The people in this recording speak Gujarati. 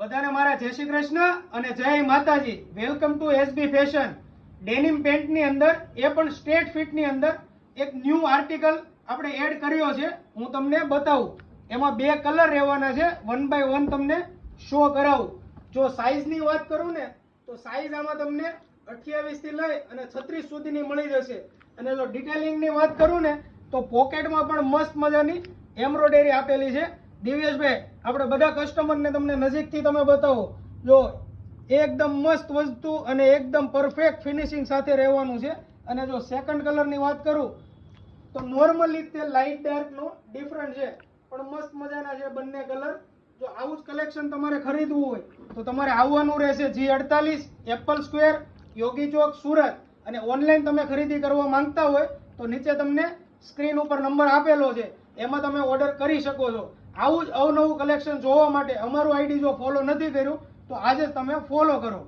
બધાને મારા જય શ્રી કૃષ્ણ અને જય Mataji. Welcome to SB fashion. Denim pant ની અંદર એ પણ સ્ટ્રેટ ફિટ ની અંદર એક ન્યૂ આર્ટિકલ આપણે એડ કર્યો છે. હું તમને બતાવું. એમાં બે કલર રહેવાના છે. 1 બાય 1 તમને શો કરાવું. જો સાઈઝ ની વાત કરું ને તો સાઈઝ આમાં તમને 28 થી લઈ અને 36 સુધીની મળી જશે. અને જો ડિટેલિંગ ની વાત કરું ને તો પોકેટમાં પણ મસ્ત મજાની એમ્બ્રોઇડરી આપેલી છે. દિવ્યેશભાઈ, આપણે બધા કસ્ટમરને તમને નજીકથી તમે બતાવો. જો એકદમ મસ્ત વસ્તુ અને એકદમ પરફેક્ટ ફિનિશિંગ સાથે રહેવાનું છે. અને જો સેકન્ડ કલરની વાત કરું તો નોર્મલી તે લાઇટ ડાર્ક નો ડિફરન્ટ છે, પણ મસ્ત મજાના છે બંને કલર. જો આવું જ કલેક્શન તમારે ખરીદવું હોય તો તમારે આવવાનું રહેશે G48 એપલ સ્ક્વેર, યોગી ચોક, સુરત. અને ઓનલાઈન તમે ખરીદી કરવા માંગતા હોય તો નીચે તમને સ્ક્રીન ઉપર નંબર આપેલો છે, એમાં તમે ઓર્ડર કરી શકો છો. આવું જ અવનવું કલેક્શન જોવા માટે અમારું આઈડી જો ફોલો નથી કર્યું તો આજે જ તમે ફોલો કરો.